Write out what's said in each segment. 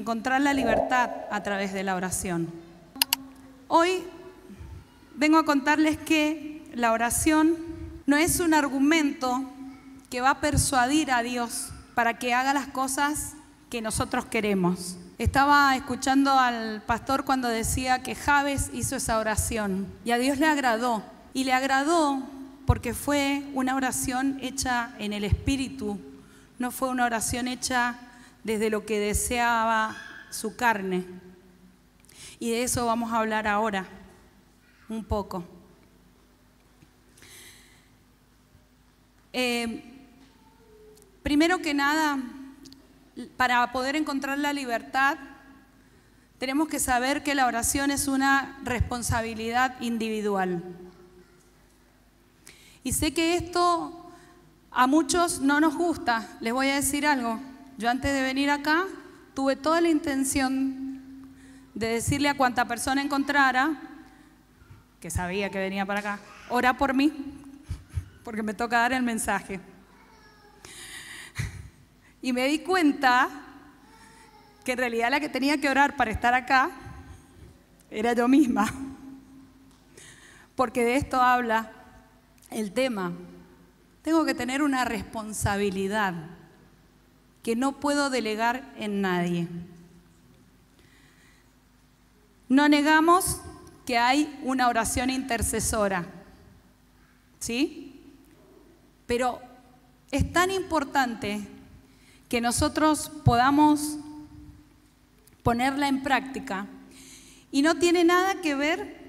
encontrar la libertad a través de la oración. Hoy vengo a contarles que la oración no es un argumento que va a persuadir a Dios para que haga las cosas que nosotros queremos. Estaba escuchando al pastor cuando decía que Jabes hizo esa oración y a Dios le agradó. Y le agradó porque fue una oración hecha en el Espíritu, no fue una oración hecha desde lo que deseaba su carne. Y de eso vamos a hablar ahora, un poco. Primero que nada, para poder encontrar la libertad, tenemos que saber que la oración es una responsabilidad individual. Y sé que esto a muchos no nos gusta. Les voy a decir algo. Yo antes de venir acá tuve toda la intención de decirle a cuanta persona encontrara, que sabía que venía para acá, ora por mí, porque me toca dar el mensaje. Y me di cuenta que en realidad la que tenía que orar para estar acá era yo misma, porque de esto habla el tema. Tengo que tener una responsabilidad que no puedo delegar en nadie. No negamos que hay una oración intercesora, ¿sí? Pero es tan importante que nosotros podamos ponerla en práctica. Y no tiene nada que ver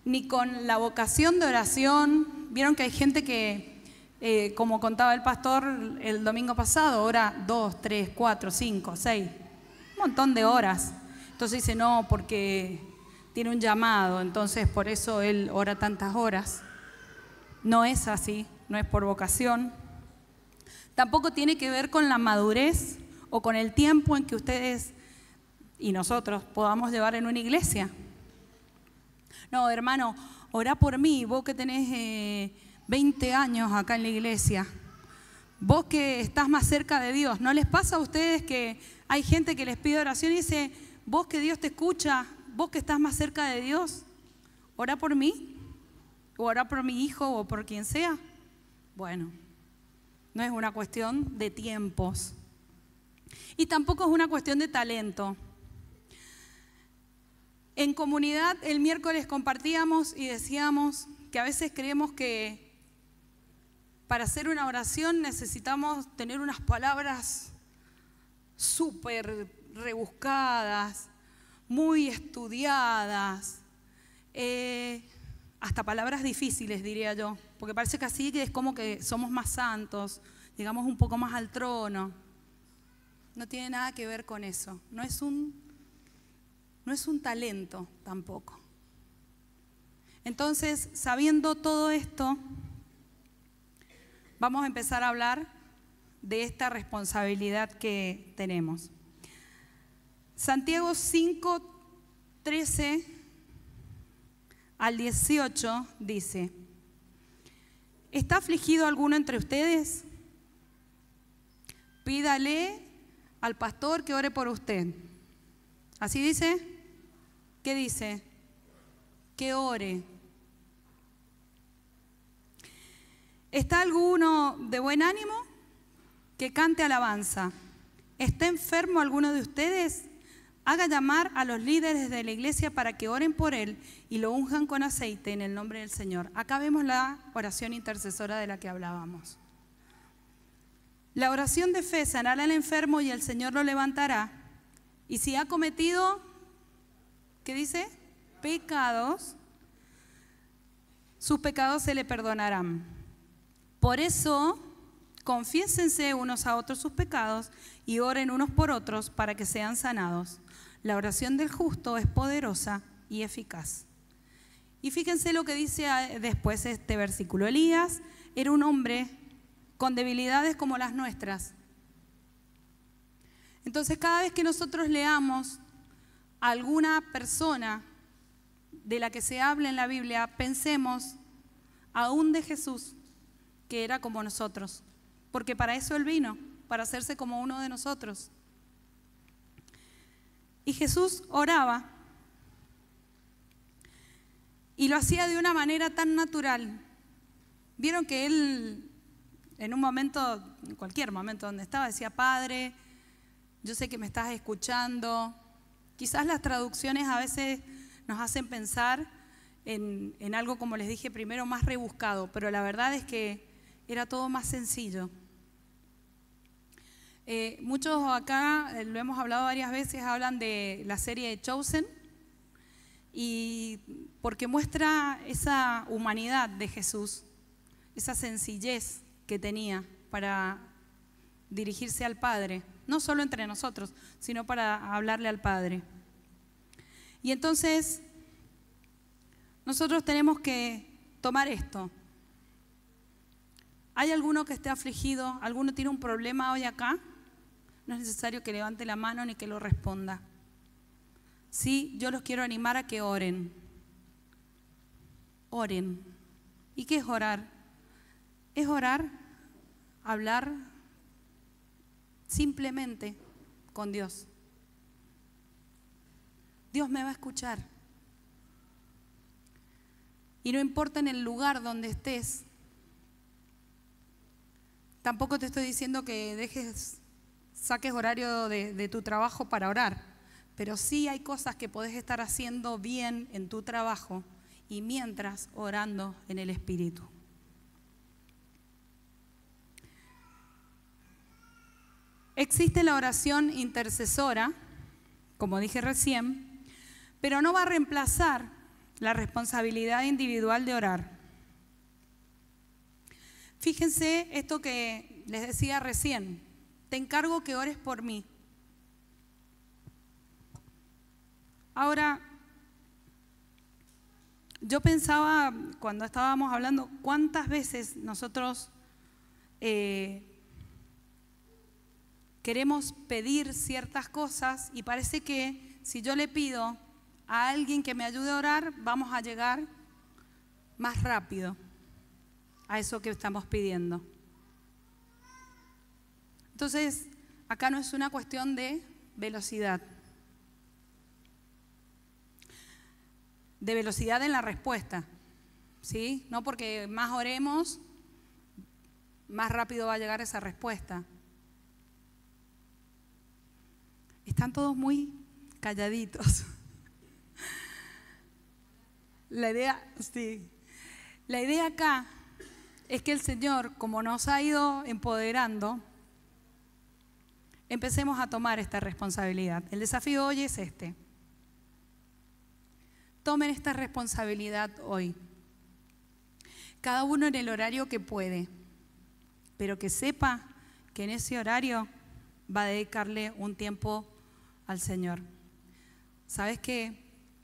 ni con la vocación de oración. Vieron que hay gente que, como contaba el pastor el domingo pasado, ora 2, 3, 4, 5, 6, un montón de horas. Entonces dice, no, porque tiene un llamado, entonces por eso él ora tantas horas. No es así, no es por vocación. Tampoco tiene que ver con la madurez o con el tiempo en que ustedes y nosotros podamos llevar en una iglesia. No, hermano, orá por mí, vos que tenés 20 años acá en la iglesia, vos que estás más cerca de Dios. ¿No les pasa a ustedes que hay gente que les pide oración y dice, vos que Dios te escucha, vos que estás más cerca de Dios, orá por mí, o orá por mi hijo o por quien sea? Bueno, no es una cuestión de tiempos y tampoco es una cuestión de talento. En comunidad el miércoles compartíamos y decíamos que a veces creemos que para hacer una oración necesitamos tener unas palabras súper rebuscadas, muy estudiadas, hasta palabras difíciles diría yo, porque parece que así es como que somos más santos, llegamos un poco más al trono. No tiene nada que ver con eso, no es un talento tampoco. Entonces, sabiendo todo esto, vamos a empezar a hablar de esta responsabilidad que tenemos. Santiago 5, 13 al 18 dice, ¿está afligido alguno entre ustedes? Pídale al pastor que ore por usted. ¿Así dice? ¿Qué dice? Que ore. ¿Está alguno de buen ánimo? Que cante alabanza. ¿Está enfermo alguno de ustedes? Haga llamar a los líderes de la iglesia para que oren por él y lo unjan con aceite en el nombre del Señor. Acá vemos la oración intercesora de la que hablábamos. La oración de fe sanará al enfermo y el Señor lo levantará. Y si ha cometido, ¿qué dice? Pecados, sus pecados se le perdonarán. Por eso, confiésense unos a otros sus pecados y oren unos por otros para que sean sanados. La oración del justo es poderosa y eficaz. Y fíjense lo que dice después este versículo. Elías era un hombre con debilidades como las nuestras. Entonces, cada vez que nosotros leamos a alguna persona de la que se habla en la Biblia, pensemos aún de Jesús, que era como nosotros, porque para eso Él vino, para hacerse como uno de nosotros. Y Jesús oraba y lo hacía de una manera tan natural. Vieron que Él en un momento, en cualquier momento donde estaba, decía: Padre, yo sé que me estás escuchando. Quizás las traducciones a veces nos hacen pensar en algo, como les dije primero, más rebuscado, pero la verdad es que era todo más sencillo. Muchos acá, lo hemos hablado varias veces, hablan de la serie de Chosen, y porque muestra esa humanidad de Jesús, esa sencillez que tenía para dirigirse al Padre, no solo entre nosotros, sino para hablarle al Padre. Y entonces nosotros tenemos que tomar esto. ¿Hay alguno que esté afligido? ¿Alguno tiene un problema hoy acá? No es necesario que levante la mano ni que lo responda. Sí, yo los quiero animar a que oren. Oren. ¿Y qué es orar? Es orar, hablar simplemente con Dios. Dios me va a escuchar. Y no importa en el lugar donde estés. Tampoco te estoy diciendo que saques horario de tu trabajo para orar, pero sí hay cosas que podés estar haciendo bien en tu trabajo y mientras orando en el Espíritu. Existe la oración intercesora, como dije recién, pero no va a reemplazar la responsabilidad individual de orar. Fíjense esto que les decía recién: te encargo que ores por mí. Ahora, yo pensaba cuando estábamos hablando, cuántas veces nosotros queremos pedir ciertas cosas y parece que si yo le pido a alguien que me ayude a orar, vamos a llegar más rápido a eso que estamos pidiendo. Entonces, acá no es una cuestión de velocidad. De velocidad en la respuesta, ¿sí? No porque más oremos, más rápido va a llegar esa respuesta. Están todos muy calladitos. La idea acá es que el Señor, como nos ha ido empoderando, empecemos a tomar esta responsabilidad. El desafío hoy es este. Tomen esta responsabilidad hoy. Cada uno en el horario que puede, pero que sepa que en ese horario va a dedicarle un tiempo al Señor. ¿Sabes qué?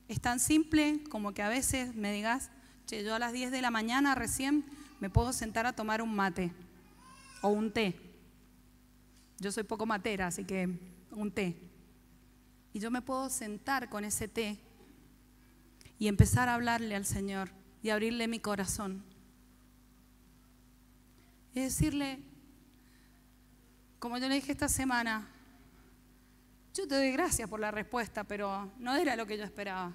Es tan simple como que a veces me digas: che, yo a las 10 de la mañana recién me puedo sentar a tomar un mate o un té. Yo soy poco matera, así que un té. Y yo me puedo sentar con ese té y empezar a hablarle al Señor y abrirle mi corazón. Y decirle, como yo le dije esta semana: yo te doy gracias por la respuesta, pero no era lo que yo esperaba.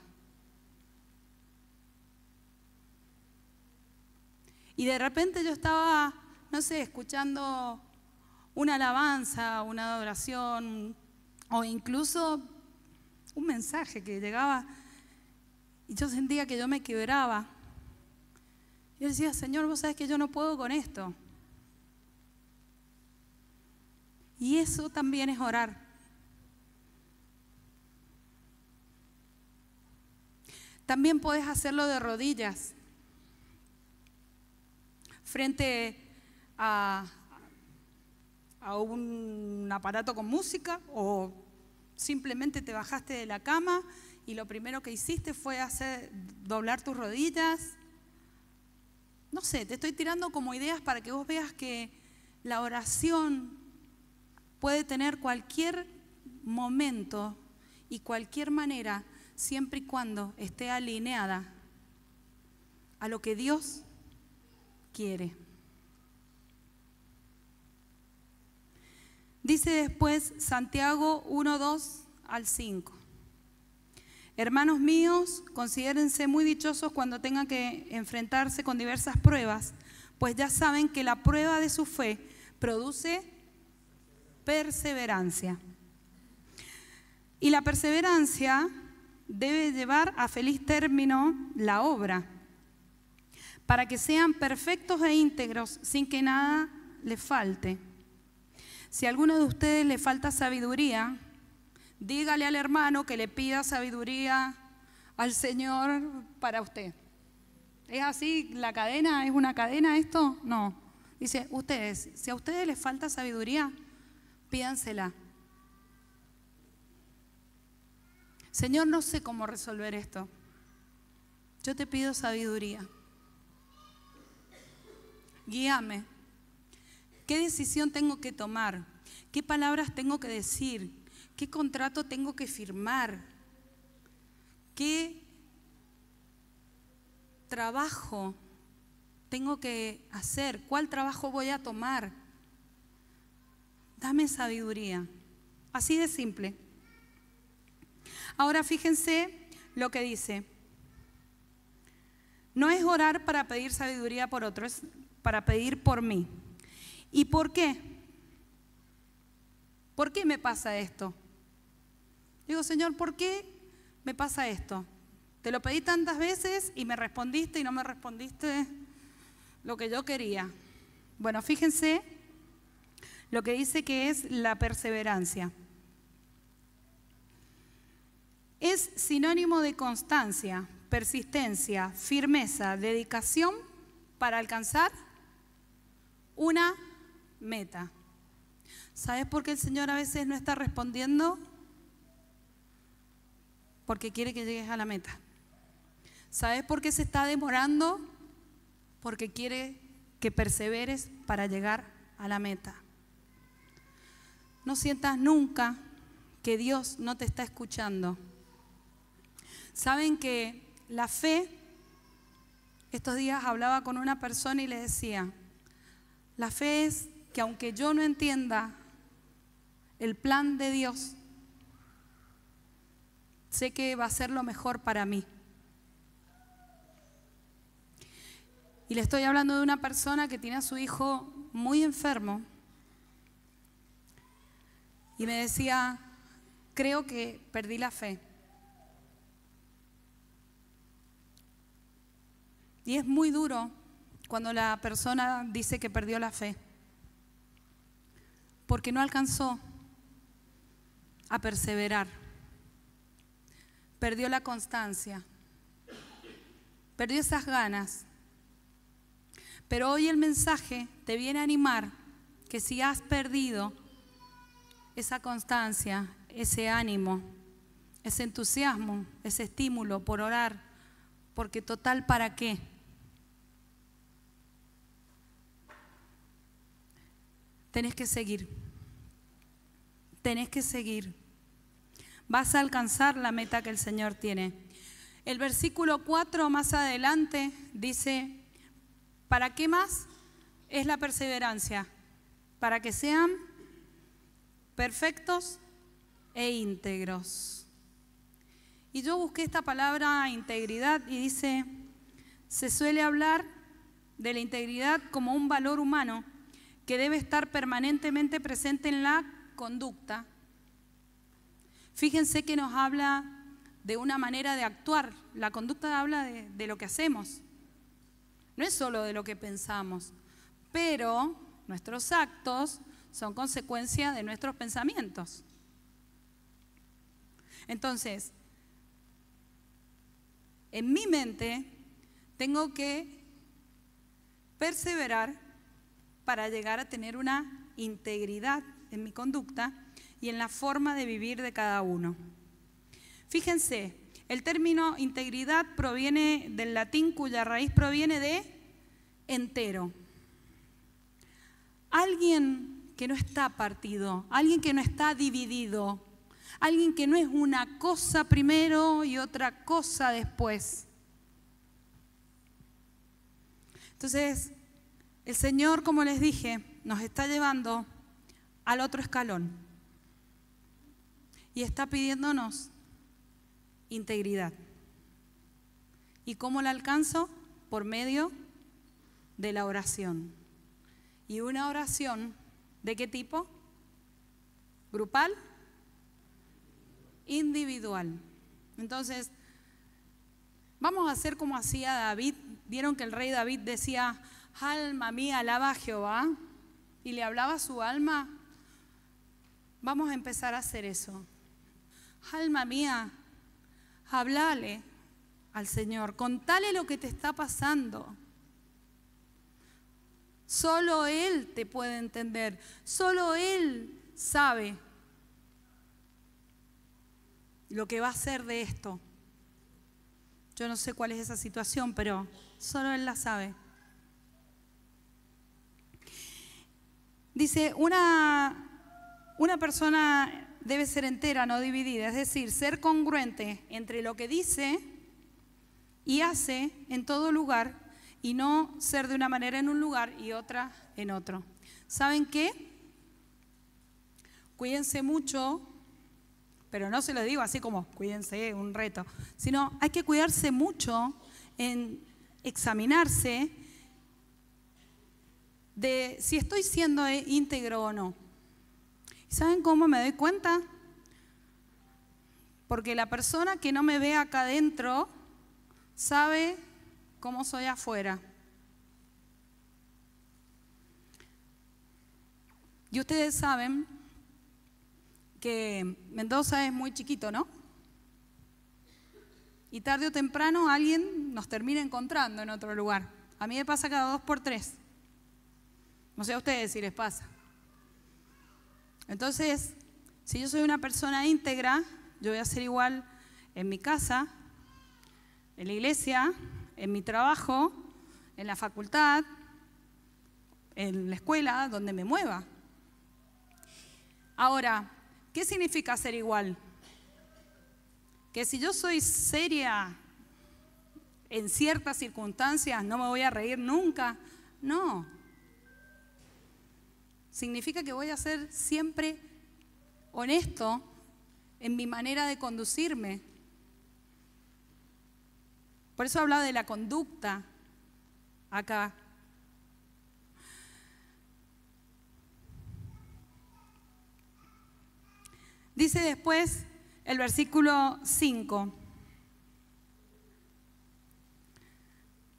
Y de repente yo estaba, no sé, escuchando una alabanza, una adoración, o incluso un mensaje que llegaba, y yo sentía que yo me quebraba. Yo decía: Señor, vos sabés que yo no puedo con esto. Y eso también es orar. También podés hacerlo de rodillas, frente a un aparato con música, o simplemente te bajaste de la cama y lo primero que hiciste fue doblar tus rodillas. No sé, te estoy tirando como ideas para que vos veas que la oración puede tener cualquier momento y cualquier manera, siempre y cuando esté alineada a lo que Dios quiere. Dice después Santiago 1:2 al 5. Hermanos míos, considérense muy dichosos cuando tengan que enfrentarse con diversas pruebas, pues ya saben que la prueba de su fe produce perseverancia. Y la perseverancia debe llevar a feliz término la obra, para que sean perfectos e íntegros sin que nada les falte. Si a alguno de ustedes le falta sabiduría, dígale al hermano que le pida sabiduría al Señor para usted. ¿Es así la cadena? ¿Es una cadena esto? No. Dice, ustedes, si a ustedes les falta sabiduría, pídansela. Señor, no sé cómo resolver esto. Yo te pido sabiduría. Guíame. ¿Qué decisión tengo que tomar? ¿Qué palabras tengo que decir? ¿Qué contrato tengo que firmar? ¿Qué trabajo tengo que hacer? ¿Cuál trabajo voy a tomar? Dame sabiduría. Así de simple. Ahora fíjense lo que dice. No es orar para pedir sabiduría por otros, es para pedir por mí. ¿Y por qué? ¿Por qué me pasa esto? Digo, Señor, ¿por qué me pasa esto? Te lo pedí tantas veces y me respondiste y no me respondiste lo que yo quería. Bueno, fíjense lo que dice que es la perseverancia. Es sinónimo de constancia, persistencia, firmeza, dedicación para alcanzar una meta. ¿Sabes por qué el Señor a veces no está respondiendo? Porque quiere que llegues a la meta. ¿Sabes por qué se está demorando? Porque quiere que perseveres para llegar a la meta. No sientas nunca que Dios no te está escuchando. Saben que la fe, estos días hablaba con una persona y le decía, la fe es que aunque yo no entienda el plan de Dios, sé que va a ser lo mejor para mí. Y le estoy hablando de una persona que tiene a su hijo muy enfermo y me decía, creo que perdí la fe. Y es muy duro cuando la persona dice que perdió la fe, porque no alcanzó a perseverar. Perdió la constancia, perdió esas ganas. Pero hoy el mensaje te viene a animar que si has perdido esa constancia, ese ánimo, ese entusiasmo, ese estímulo por orar, porque total, ¿para qué? Tenés que seguir. Tenés que seguir. Vas a alcanzar la meta que el Señor tiene. El versículo 4 más adelante dice, ¿para qué más es la perseverancia? Para que sean perfectos e íntegros. Y yo busqué esta palabra integridad y dice, se suele hablar de la integridad como un valor humano que debe estar permanentemente presente en la conducta. Fíjense que nos habla de una manera de actuar. La conducta habla de lo que hacemos. No es solo de lo que pensamos, pero nuestros actos son consecuencia de nuestros pensamientos. Entonces, en mi mente tengo que perseverar para llegar a tener una integridad en mi conducta y en la forma de vivir de cada uno. Fíjense, el término integridad proviene del latín cuya raíz proviene de entero. Alguien que no está partido, alguien que no está dividido, alguien que no es una cosa primero y otra cosa después. Entonces, el Señor, como les dije, nos está llevando al otro escalón y está pidiéndonos integridad. ¿Y cómo la alcanzo? Por medio de la oración. ¿Y una oración de qué tipo? ¿Grupal? Individual. Entonces, vamos a hacer como hacía David. Vieron que el rey David decía, alma mía, alaba a Jehová, y le hablaba a su alma. Vamos a empezar a hacer eso. Alma mía, háblale al Señor, contale lo que te está pasando. Solo Él te puede entender, solo Él sabe lo que va a hacer de esto. Yo no sé cuál es esa situación, pero solo Él la sabe. Dice, una persona debe ser entera, no dividida, es decir, ser congruente entre lo que dice y hace en todo lugar y no ser de una manera en un lugar y otra en otro. ¿Saben qué? Cuídense mucho, pero no se lo digo así como cuídense, un reto, sino hay que cuidarse mucho en examinarse de si estoy siendo íntegro o no. ¿Saben cómo me doy cuenta? Porque la persona que no me ve acá adentro sabe cómo soy afuera. Y ustedes saben que Mendoza es muy chiquito, ¿no? Y tarde o temprano alguien nos termina encontrando en otro lugar. A mí me pasa cada 2 por 3. No sé a ustedes si les pasa. Entonces, si yo soy una persona íntegra, yo voy a ser igual en mi casa, en la iglesia, en mi trabajo, en la facultad, en la escuela, donde me mueva. Ahora, ¿qué significa ser igual? Que si yo soy seria en ciertas circunstancias, no me voy a reír nunca. No. Significa que voy a ser siempre honesto en mi manera de conducirme. Por eso hablaba de la conducta acá. Dice después el versículo 5.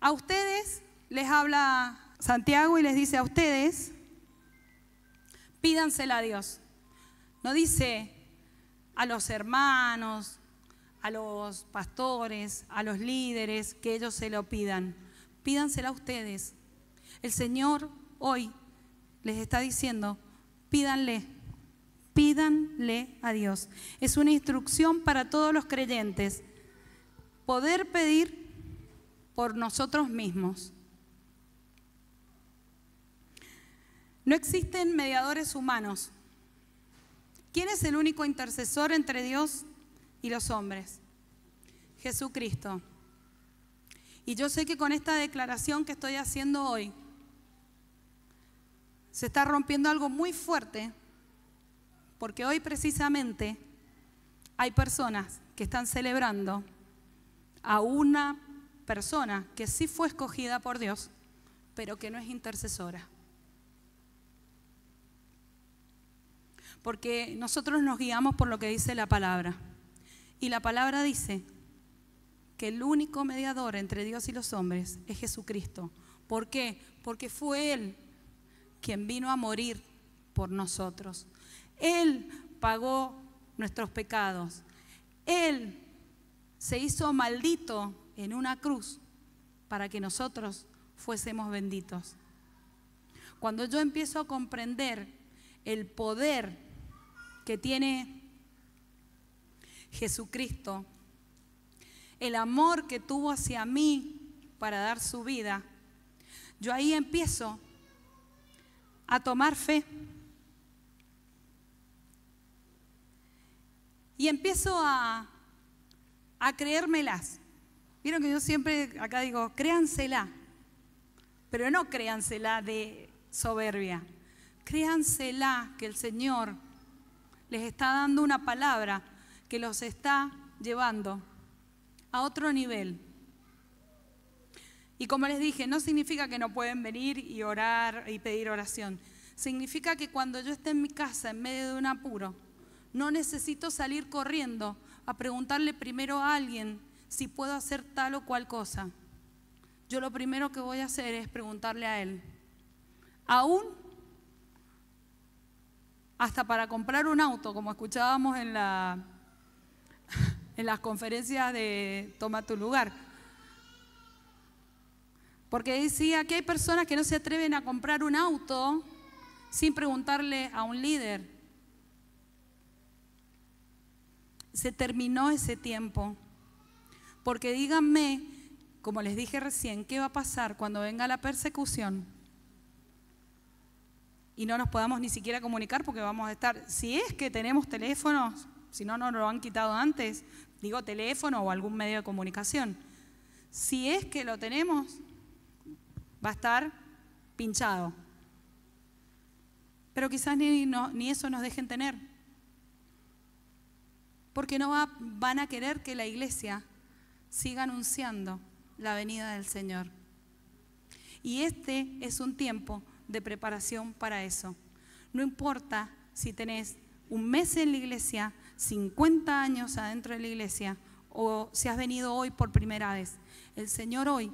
A ustedes les habla Santiago y les dice a ustedes, pídansela a Dios. No dice a los hermanos, a los pastores, a los líderes, que ellos se lo pidan. Pídansela a ustedes. El Señor hoy les está diciendo, pídanle a Dios. Es una instrucción para todos los creyentes. Poder pedir por nosotros mismos. No existen mediadores humanos. ¿Quién es el único intercesor entre Dios y los hombres? Jesucristo. Y yo sé que con esta declaración que estoy haciendo hoy, se está rompiendo algo muy fuerte, porque hoy precisamente hay personas que están celebrando a una persona que sí fue escogida por Dios, pero que no es intercesora. Porque nosotros nos guiamos por lo que dice la palabra. Y la palabra dice que el único mediador entre Dios y los hombres es Jesucristo. ¿Por qué? Porque fue Él quien vino a morir por nosotros. Él pagó nuestros pecados. Él se hizo maldito en una cruz para que nosotros fuésemos benditos. Cuando yo empiezo a comprender el poder que tiene Jesucristo, el amor que tuvo hacia mí para dar su vida, yo ahí empiezo a tomar fe y empiezo a creérmelas. Vieron que yo siempre acá digo, créansela, pero no créansela de soberbia, créansela que el Señor les está dando una palabra que los está llevando a otro nivel. Y como les dije, no significa que no pueden venir y orar y pedir oración. Significa que cuando yo esté en mi casa en medio de un apuro, no necesito salir corriendo a preguntarle primero a alguien si puedo hacer tal o cual cosa. Yo lo primero que voy a hacer es preguntarle a Él. Aún hasta para comprar un auto, como escuchábamos en las conferencias de Toma tu lugar. Porque decía que hay personas que no se atreven a comprar un auto sin preguntarle a un líder. Se terminó ese tiempo. Porque díganme, como les dije recién, ¿qué va a pasar cuando venga la persecución? Y no nos podamos ni siquiera comunicar porque vamos a estar, si es que tenemos teléfonos, si no nos lo han quitado antes, digo teléfono o algún medio de comunicación. Si es que lo tenemos, va a estar pinchado. Pero quizás ni eso nos dejen tener. Porque no van a querer que la iglesia siga anunciando la venida del Señor. Y este es un tiempo de preparación para eso. No importa si tenés un mes en la iglesia, 50 años adentro de la iglesia, o si has venido hoy por primera vez. El Señor hoy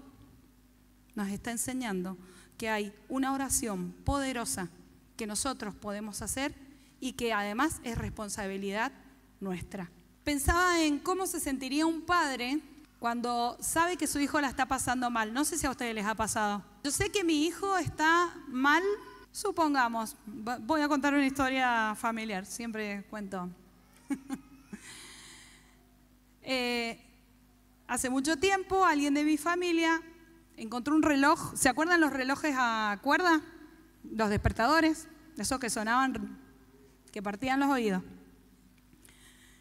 nos está enseñando que hay una oración poderosa que nosotros podemos hacer y que además es responsabilidad nuestra. Pensaba en cómo se sentiría un padre cuando sabe que su hijo la está pasando mal. No sé si a ustedes les ha pasado. Yo sé que mi hijo está mal, supongamos. Voy a contar una historia familiar, siempre cuento. Hace mucho tiempo alguien de mi familia encontró un reloj. ¿Se acuerdan los relojes a cuerda? Los despertadores, esos que sonaban, que partían los oídos.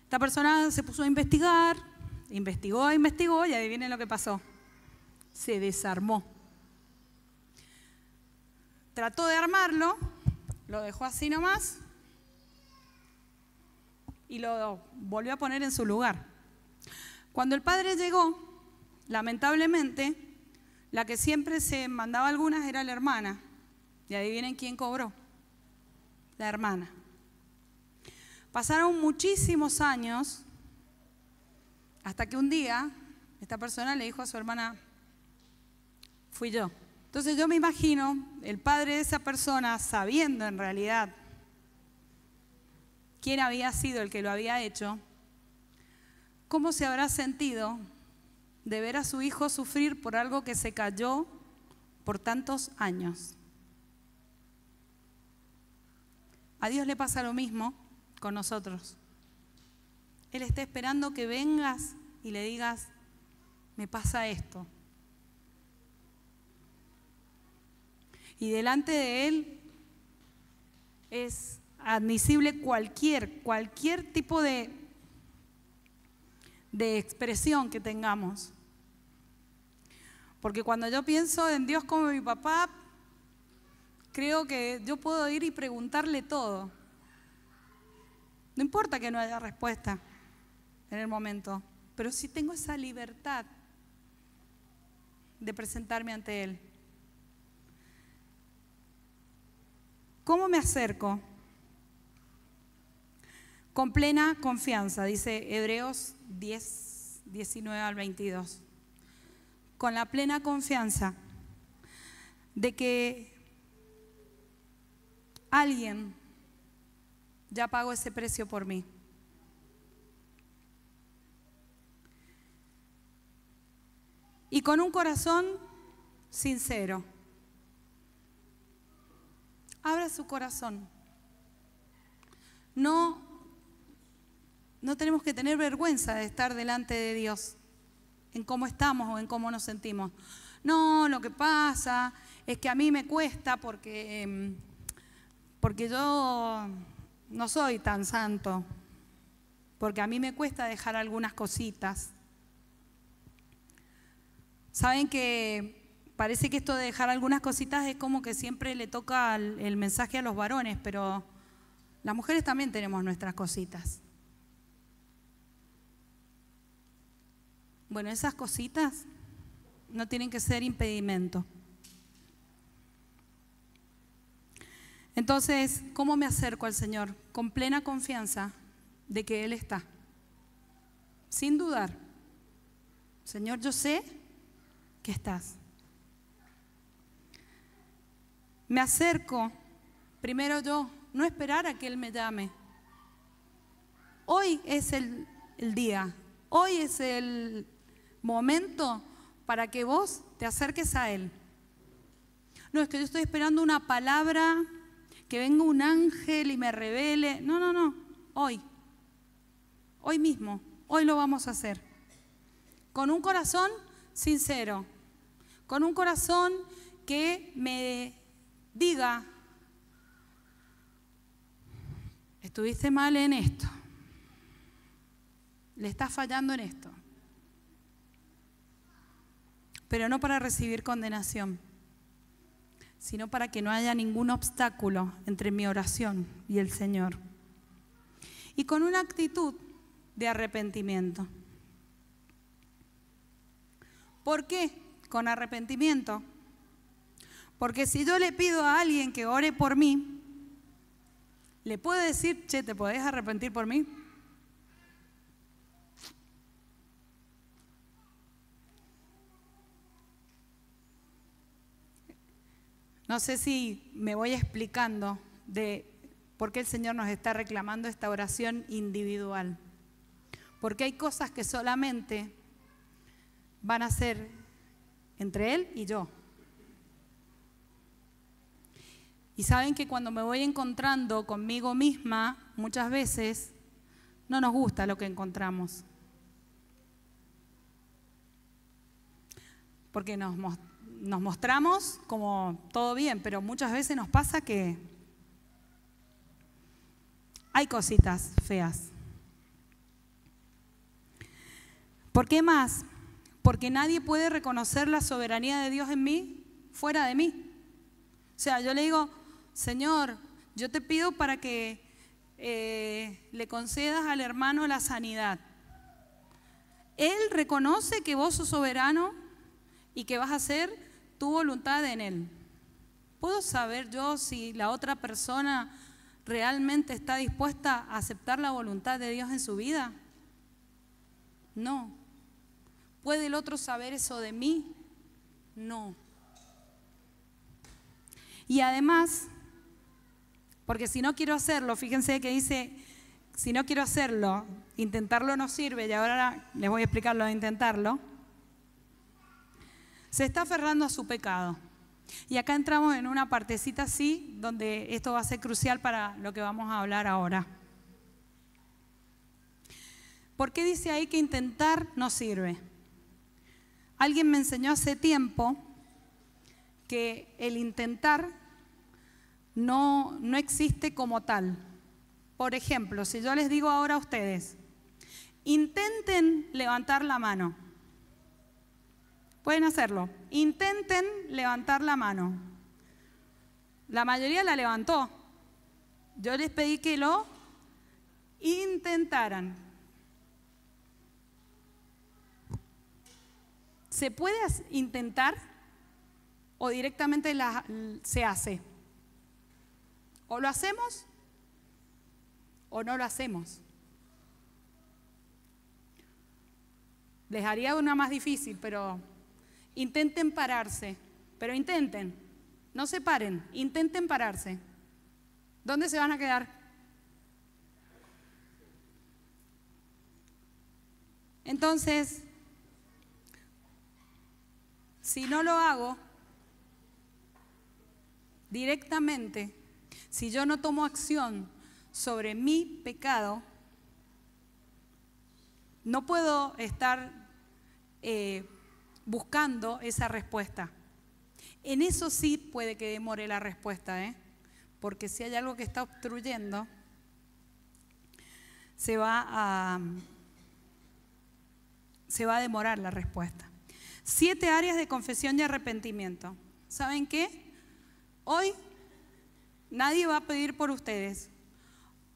Esta persona se puso a investigar, investigó y adivinen lo que pasó. Se desarmó. Trató de armarlo, lo dejó así nomás y lo volvió a poner en su lugar. Cuando el padre llegó, lamentablemente, la que siempre se mandaba algunas era la hermana. Y adivinen quién cobró. La hermana. Pasaron muchísimos años hasta que un día esta persona le dijo a su hermana, fui yo. Entonces yo me imagino el padre de esa persona sabiendo en realidad quién había sido el que lo había hecho, cómo se habrá sentido de ver a su hijo sufrir por algo que se cayó por tantos años. A Dios le pasa lo mismo con nosotros. Él está esperando que vengas y le digas, me pasa esto. Y delante de Él es admisible cualquier tipo de expresión que tengamos. Porque cuando yo pienso en Dios como mi papá, creo que yo puedo ir y preguntarle todo. No importa que no haya respuesta en el momento, pero sí tengo esa libertad de presentarme ante Él. ¿Cómo me acerco? Con plena confianza, dice Hebreos 10, 19 al 22. Con la plena confianza de que alguien ya pagó ese precio por mí. Y con un corazón sincero. Abra su corazón. No tenemos que tener vergüenza de estar delante de Dios en cómo estamos o en cómo nos sentimos. No, lo que pasa es que a mí me cuesta porque yo no soy tan santo, porque a mí me cuesta dejar algunas cositas. Saben que parece que esto de dejar algunas cositas es como que siempre le toca el mensaje a los varones, pero las mujeres también tenemos nuestras cositas. Bueno, esas cositas no tienen que ser impedimento. Entonces, ¿cómo me acerco al Señor? Con plena confianza de que Él está. Sin dudar. Señor, yo sé que estás. Me acerco, primero yo, no esperar a que Él me llame. Hoy es el día, hoy es el momento para que vos te acerques a Él. No, es que yo estoy esperando una palabra, que venga un ángel y me revele. No, no, no, hoy mismo, hoy lo vamos a hacer. Con un corazón sincero, con un corazón que me diga, estuviste mal en esto, le estás fallando en esto, pero no para recibir condenación, sino para que no haya ningún obstáculo entre mi oración y el Señor. Y con una actitud de arrepentimiento. ¿Por qué? Con arrepentimiento. Porque si yo le pido a alguien que ore por mí, ¿le puedo decir, che, ¿te podés arrepentir por mí? No sé si me voy explicando de por qué el Señor nos está reclamando esta oración individual. Porque hay cosas que solamente van a ser entre Él y yo. Y saben que cuando me voy encontrando conmigo misma, muchas veces no nos gusta lo que encontramos. Porque nos mostramos como todo bien, pero muchas veces nos pasa que hay cositas feas. ¿Por qué más? Porque nadie puede reconocer la soberanía de Dios en mí fuera de mí. O sea, yo le digo, Señor, yo te pido para que le concedas al hermano la sanidad. Él reconoce que vos sos soberano y que vas a hacer tu voluntad en él. ¿Puedo saber yo si la otra persona realmente está dispuesta a aceptar la voluntad de Dios en su vida? No. ¿Puede el otro saber eso de mí? No. Y además, porque si no quiero hacerlo, fíjense que dice, si no quiero hacerlo, intentarlo no sirve, y ahora les voy a explicar lo de intentarlo. Se está aferrando a su pecado. Y acá entramos en una partecita así, donde esto va a ser crucial para lo que vamos a hablar ahora. ¿Por qué dice ahí que intentar no sirve? Alguien me enseñó hace tiempo que el intentar no existe como tal. Por ejemplo, si yo les digo ahora a ustedes, intenten levantar la mano. Pueden hacerlo. Intenten levantar la mano. La mayoría la levantó. Yo les pedí que lo intentaran. ¿Se puede intentar o directamente se hace? ¿O lo hacemos o no lo hacemos? Les haría una más difícil, pero intenten pararse. Pero intenten, no se paren, intenten pararse. ¿Dónde se van a quedar? Entonces, si no lo hago directamente, si yo no tomo acción sobre mi pecado, no puedo estar buscando esa respuesta. En eso sí puede que demore la respuesta, porque si hay algo que está obstruyendo, se va a demorar la respuesta. 7 áreas de confesión y arrepentimiento. ¿Saben qué? Hoy nadie va a pedir por ustedes.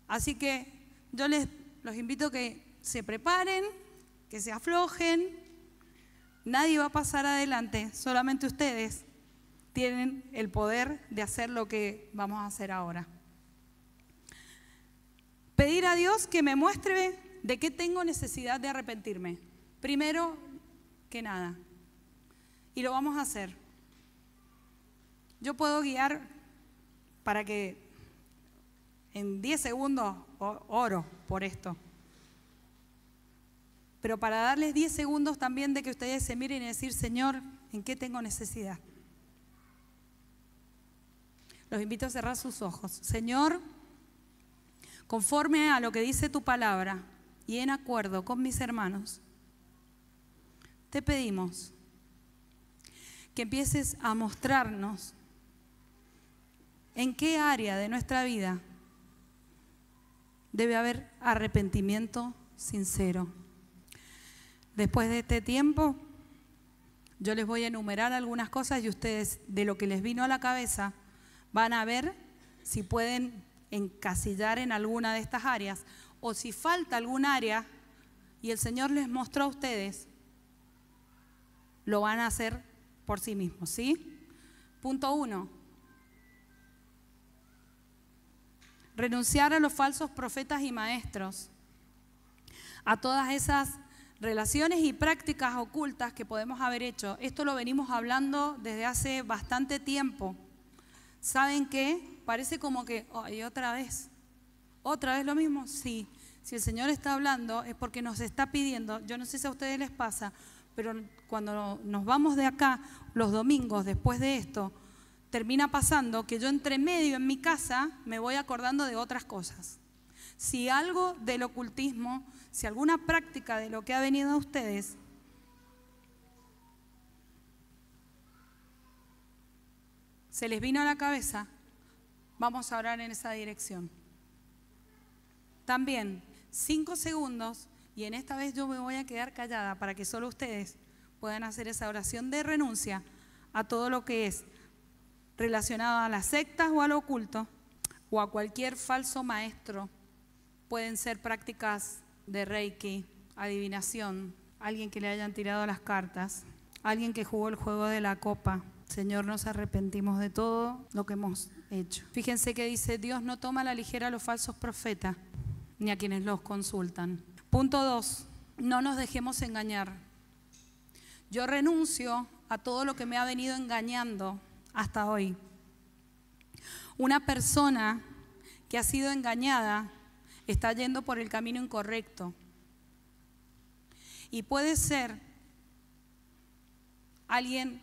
Así que yo los invito a que se preparen, que se aflojen Nadie va a pasar adelante, solamente ustedes tienen el poder de hacer lo que vamos a hacer ahora. Pedir a Dios que me muestre de qué tengo necesidad de arrepentirme. Primero que nada. Y lo vamos a hacer. Yo puedo guiar para que en 10 segundos oro por esto. Pero para darles 10 segundos también de que ustedes se miren y decir, Señor, ¿en qué tengo necesidad? Los invito a cerrar sus ojos. Señor, conforme a lo que dice tu palabra y en acuerdo con mis hermanos, te pedimos que empieces a mostrarnos en qué área de nuestra vida debe haber arrepentimiento sincero. Después de este tiempo, yo les voy a enumerar algunas cosas y ustedes, de lo que les vino a la cabeza, van a ver si pueden encasillar en alguna de estas áreas o si falta algún área y el Señor les mostró a ustedes, lo van a hacer por sí mismos, ¿sí? Punto 1. Renunciar a los falsos profetas y maestros, a todas esas relaciones y prácticas ocultas que podemos haber hecho. Esto lo venimos hablando desde hace bastante tiempo. ¿Saben qué? Parece como que, ¿y otra vez lo mismo? Sí, si el Señor está hablando es porque nos está pidiendo. Yo no sé si a ustedes les pasa, pero cuando nos vamos de acá los domingos después de esto, termina pasando que yo entre medio en mi casa me voy acordando de otras cosas. Si algo del ocultismo, si alguna práctica de lo que ha venido a ustedes se les vino a la cabeza, vamos a orar en esa dirección. También 5 segundos, y en esta vez yo me voy a quedar callada para que solo ustedes puedan hacer esa oración de renuncia a todo lo que es relacionado a las sectas o al oculto o a cualquier falso maestro. Pueden ser prácticas de Reiki, adivinación, alguien que le hayan tirado las cartas, alguien que jugó el juego de la copa. Señor, nos arrepentimos de todo lo que hemos hecho. Fíjense que dice, Dios no toma a la ligera a los falsos profetas, ni a quienes los consultan. Punto 2, no nos dejemos engañar. Yo renuncio a todo lo que me ha venido engañando hasta hoy. Una persona que ha sido engañada está yendo por el camino incorrecto. Y puede ser alguien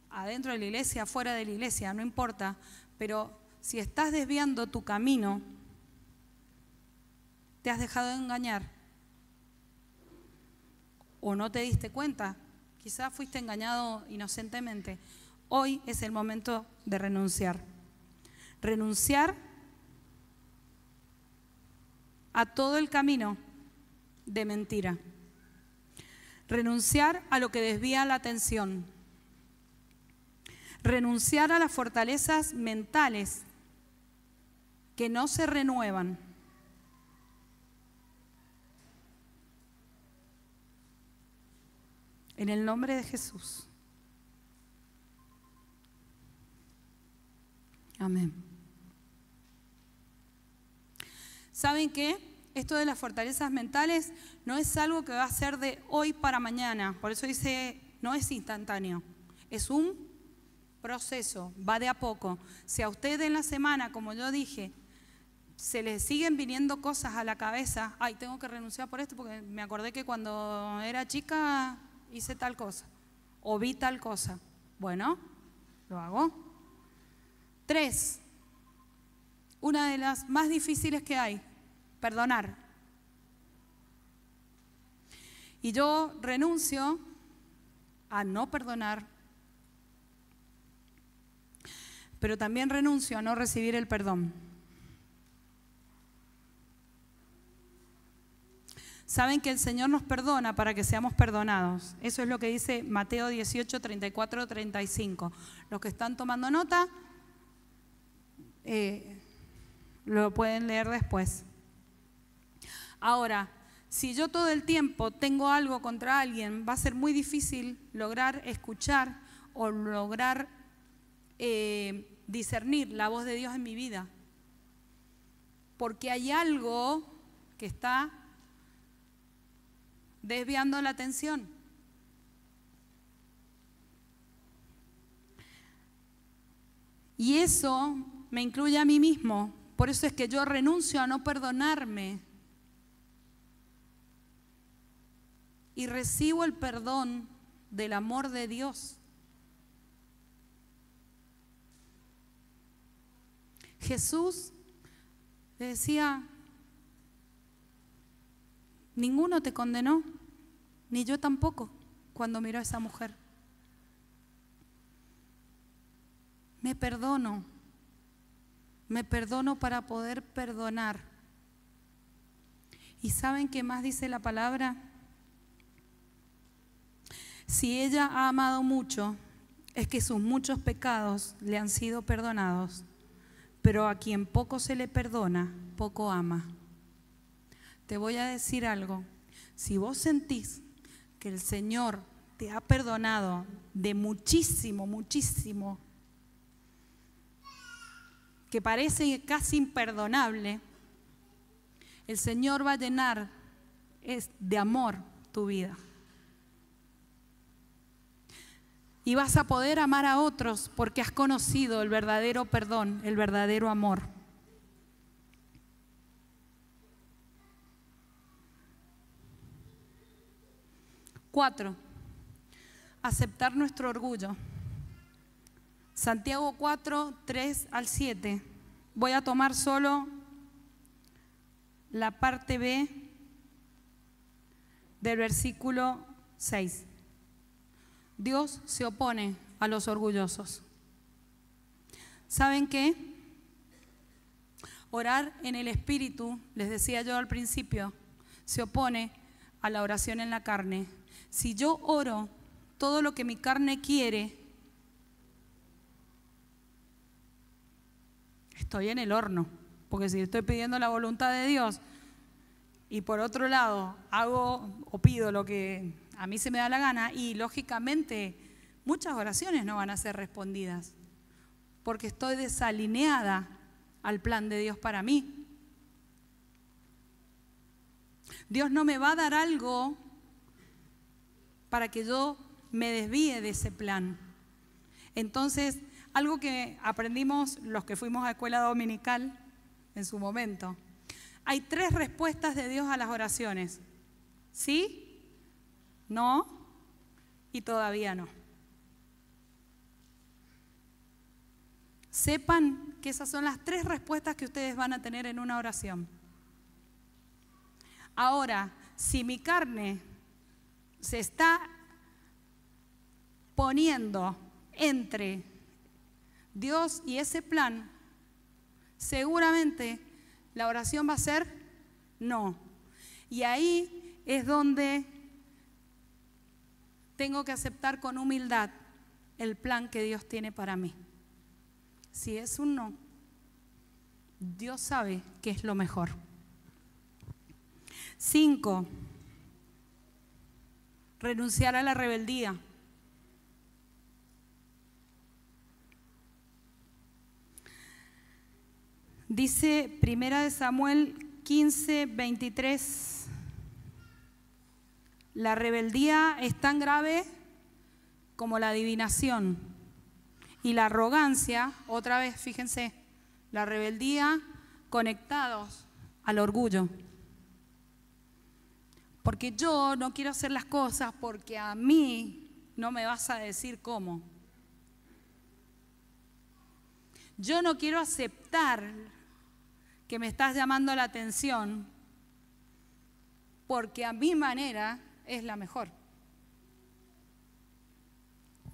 adentro de la iglesia, fuera de la iglesia, no importa, pero si estás desviando tu camino, te has dejado de engañar o no te diste cuenta, quizás fuiste engañado inocentemente. Hoy es el momento de renunciar. Renunciar a todo el camino de mentira. Renunciar a lo que desvía la atención. Renunciar a las fortalezas mentales que no se renuevan. En el nombre de Jesús. Amén. ¿Saben qué? Esto de las fortalezas mentales no es algo que va a ser de hoy para mañana. Por eso dice, no es instantáneo. Es un proceso, va de a poco. Si a usted en la semana, como yo dije, se le siguen viniendo cosas a la cabeza, ay, tengo que renunciar por esto porque me acordé que cuando era chica hice tal cosa o vi tal cosa. Bueno, lo hago. 3, una de las más difíciles que hay, perdonar. Y yo renuncio a no perdonar, pero también renuncio a no recibir el perdón. Saben que el Señor nos perdona para que seamos perdonados. Eso es lo que dice Mateo 18, 34, 35. Los que están tomando nota, lo pueden leer después. Ahora, Si yo todo el tiempo tengo algo contra alguien, va a ser muy difícil lograr escuchar o lograr discernir la voz de Dios en mi vida. Porque hay algo que está desviando la atención. Y eso me incluye a mí mismo. Por eso es que yo renuncio a no perdonarme. Y recibo el perdón del amor de Dios. Jesús le decía, ninguno te condenó, ni yo tampoco, cuando miró a esa mujer. Me perdono para poder perdonar. ¿Y saben qué más dice la palabra? Si ella ha amado mucho, es que sus muchos pecados le han sido perdonados, pero a quien poco se le perdona, poco ama. Te voy a decir algo, si vos sentís que el Señor te ha perdonado de muchísimo, muchísimo, que parece casi imperdonable, el Señor va a llenar de amor tu vida. Y vas a poder amar a otros porque has conocido el verdadero perdón, el verdadero amor. Cuatro, aceptar nuestro orgullo. Santiago 4, 3 al 7. Voy a tomar solo la parte B del versículo 6. Dios se opone a los orgullosos. ¿Saben qué? Orar en el Espíritu, les decía yo al principio, se opone a la oración en la carne. Si yo oro todo lo que mi carne quiere, estoy en el horno, porque si estoy pidiendo la voluntad de Dios y por otro lado hago o pido lo que a mí se me da la gana, y lógicamente muchas oraciones no van a ser respondidas porque estoy desalineada al plan de Dios para mí. Dios no me va a dar algo para que yo me desvíe de ese plan. Entonces, algo que aprendimos los que fuimos a escuela dominical en su momento, hay 3 respuestas de Dios a las oraciones: sí, no y todavía no. Sepan que esas son las 3 respuestas que ustedes van a tener en una oración. Ahora, si mi carne se está poniendo entre Dios y ese plan, seguramente la oración va a ser no. Y ahí es donde tengo que aceptar con humildad el plan que Dios tiene para mí. Si es un no, Dios sabe que es lo mejor. 5. Renunciar a la rebeldía. Dice 1 Samuel 15, 23. La rebeldía es tan grave como la adivinación. Y la arrogancia, otra vez, fíjense, la rebeldía conectados al orgullo. Porque yo no quiero hacer las cosas porque a mí no me vas a decir cómo. Yo no quiero aceptar que me estás llamando la atención porque a mi manera es la mejor.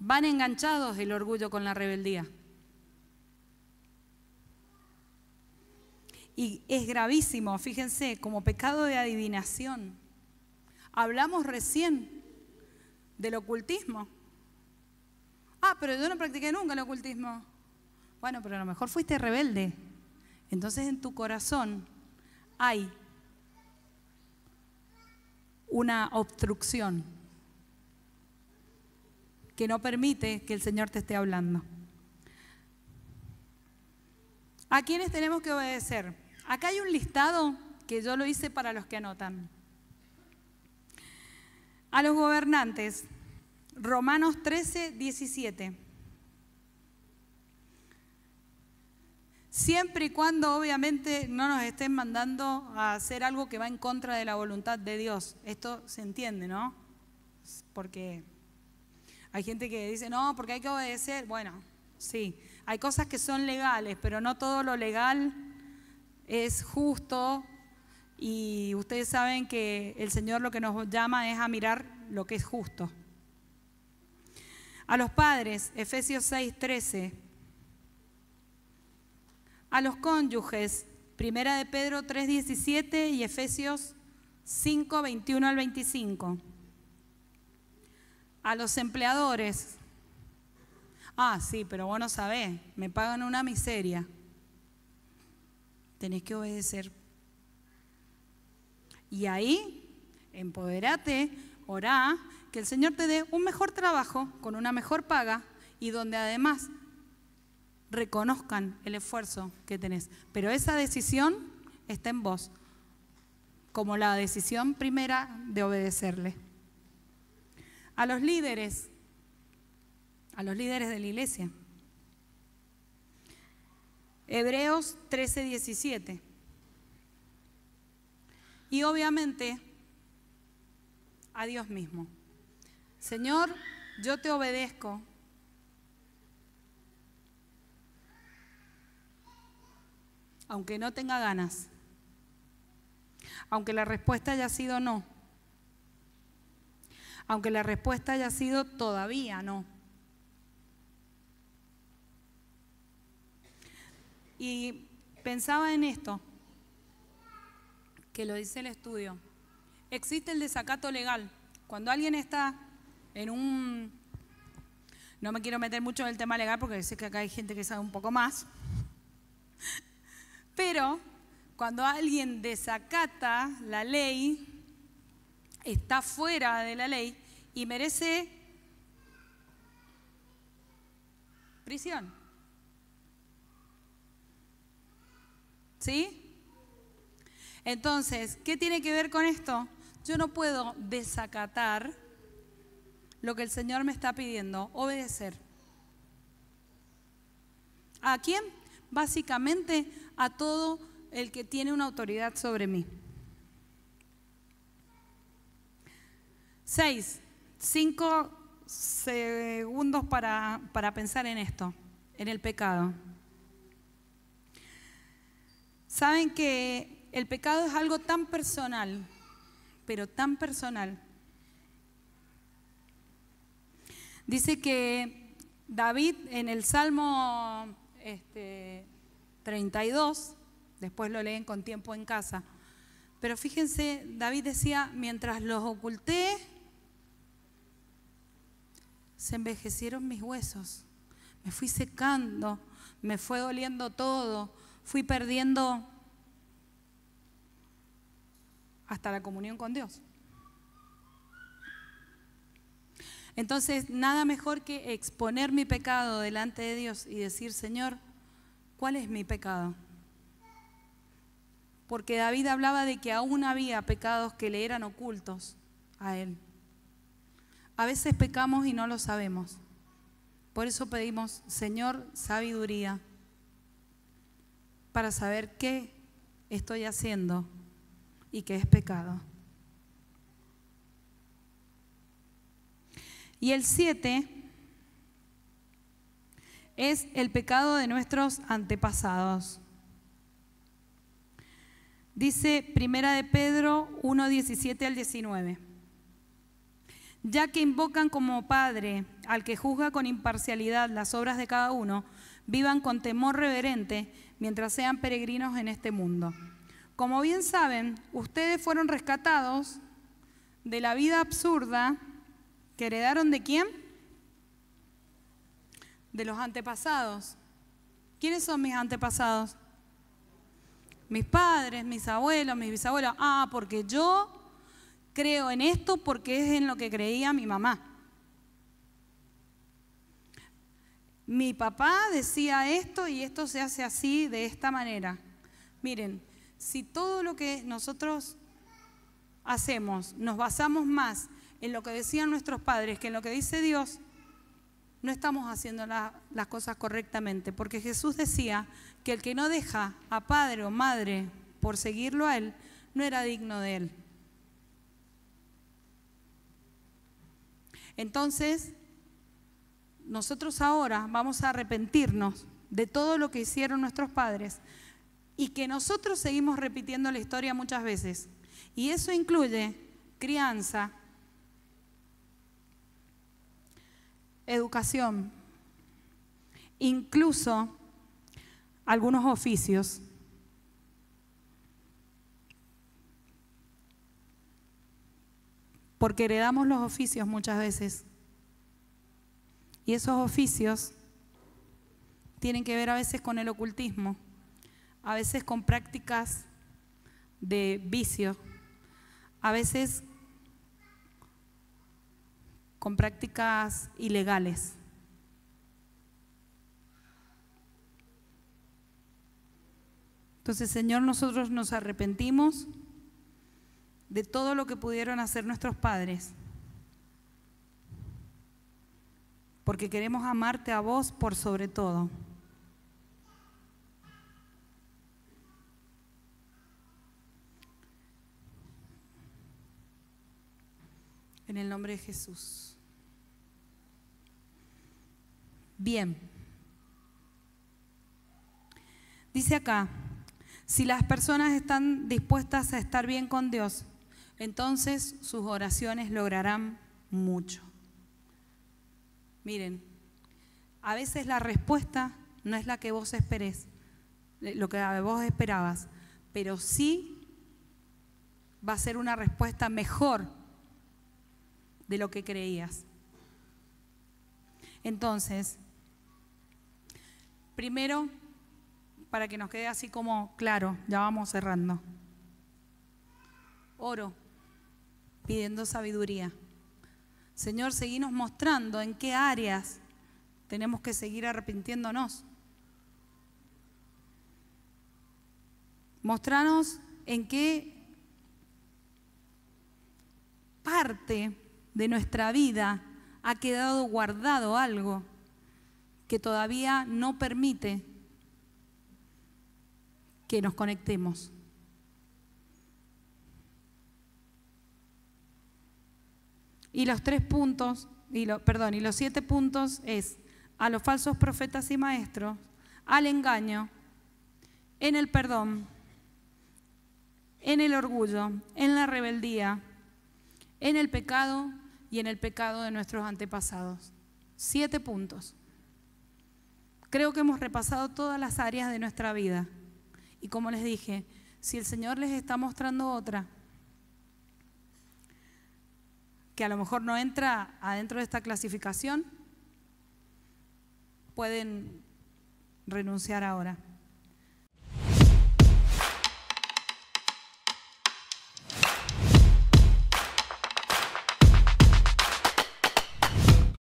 Van enganchados el orgullo con la rebeldía. Y es gravísimo, fíjense, como pecado de adivinación. Hablamos recién del ocultismo. Ah, pero yo no practiqué nunca el ocultismo. Bueno, pero a lo mejor fuiste rebelde. Entonces en tu corazón hay una obstrucción que no permite que el Señor te esté hablando. ¿A quiénes tenemos que obedecer? Acá hay un listado que yo lo hice para los que anotan. A los gobernantes, Romanos 13, 17. Siempre y cuando obviamente no nos estén mandando a hacer algo que va en contra de la voluntad de Dios. Esto se entiende, ¿no? Porque hay gente que dice, no, porque hay que obedecer. Bueno, sí, hay cosas que son legales, pero no todo lo legal es justo. Y ustedes saben que el Señor lo que nos llama es a mirar lo que es justo. A los padres, Efesios 6, 13. A los cónyuges, Primera de Pedro 3, 17 y Efesios 5, 21 al 25. A los empleadores, sí, pero vos no sabés, me pagan una miseria. Tenés que obedecer. Y ahí, empodérate, orá, que el Señor te dé un mejor trabajo, con una mejor paga, y donde además reconozcan el esfuerzo que tenés. Pero esa decisión está en vos, como la decisión primera de obedecerle. A los líderes de la iglesia. Hebreos 13, 17. Y obviamente a Dios mismo. Señor, yo te obedezco. Aunque no tenga ganas. Aunque la respuesta haya sido no. Aunque la respuesta haya sido todavía no. Y pensaba en esto, que lo dice el estudio. Existe el desacato legal. Cuando alguien está en un... No me quiero meter mucho en el tema legal porque sé que acá hay gente que sabe un poco más. Pero cuando alguien desacata la ley, está fuera de la ley y merece prisión. ¿Sí? Entonces, ¿qué tiene que ver con esto? Yo no puedo desacatar lo que el Señor me está pidiendo, obedecer. ¿A quién? Básicamente a todo el que tiene una autoridad sobre mí. 5 segundos para pensar en esto, en el pecado. Saben que el pecado es algo tan personal, pero tan personal. Dice que David en el Salmo 32, después lo leen con tiempo en casa, pero fíjense, David decía, mientras los oculté, se envejecieron mis huesos, me fui secando, me fue doliendo todo, fui perdiendo hasta la comunión con Dios. Entonces, nada mejor que exponer mi pecado delante de Dios y decir, Señor, ¿cuál es mi pecado? Porque David hablaba de que aún había pecados que le eran ocultos a él. A veces pecamos y no lo sabemos. Por eso pedimos, Señor, sabiduría para saber qué estoy haciendo y qué es pecado. Y el 7 es el pecado de nuestros antepasados. Dice Primera de Pedro 1, 17 al 19. Ya que invocan como Padre al que juzga con imparcialidad las obras de cada uno, vivan con temor reverente mientras sean peregrinos en este mundo. Como bien saben, ustedes fueron rescatados de la vida absurda que heredaron ¿de quién? De los antepasados. ¿Quiénes son mis antepasados? Mis padres, mis abuelos, mis bisabuelos. Porque yo creo en esto porque es en lo que creía mi mamá. Mi papá decía esto y esto se hace así, de esta manera. Miren, si todo lo que nosotros hacemos nos basamos más en lo que decían nuestros padres que en lo que dice Dios, no estamos haciendo las cosas correctamente, porque Jesús decía que el que no deja a padre o madre por seguirlo a Él, no era digno de Él. Entonces, nosotros ahora vamos a arrepentirnos de todo lo que hicieron nuestros padres y que nosotros seguimos repitiendo la historia muchas veces. Y eso incluye crianza, educación, incluso algunos oficios. Porque heredamos los oficios muchas veces. Y esos oficios tienen que ver a veces con el ocultismo, a veces con prácticas de vicio, a veces con prácticas ilegales. Entonces, Señor, nosotros nos arrepentimos de todo lo que pudieron hacer nuestros padres, porque queremos amarte a vos por sobre todo. En el nombre de Jesús. Bien. Dice acá, si las personas están dispuestas a estar bien con Dios, entonces sus oraciones lograrán mucho. Miren, a veces la respuesta no es la que vos esperés, lo que vos esperabas, pero sí va a ser una respuesta mejor de lo que creías. Entonces, primero, para que nos quede así como claro, ya vamos cerrando. Oro, pidiendo sabiduría. Señor, seguinos mostrando en qué áreas tenemos que seguir arrepintiéndonos. Mostranos en qué parte de nuestra vida ha quedado guardado algo que todavía no permite que nos conectemos. Y los 3 puntos, y los 7 puntos es a los falsos profetas y maestros, al engaño, en el perdón, en el orgullo, en la rebeldía, en el pecado y en el pecado de nuestros antepasados. 7 puntos. Creo que hemos repasado todas las áreas de nuestra vida. Y como les dije, si el Señor les está mostrando otra, que a lo mejor no entra adentro de esta clasificación, pueden renunciar ahora.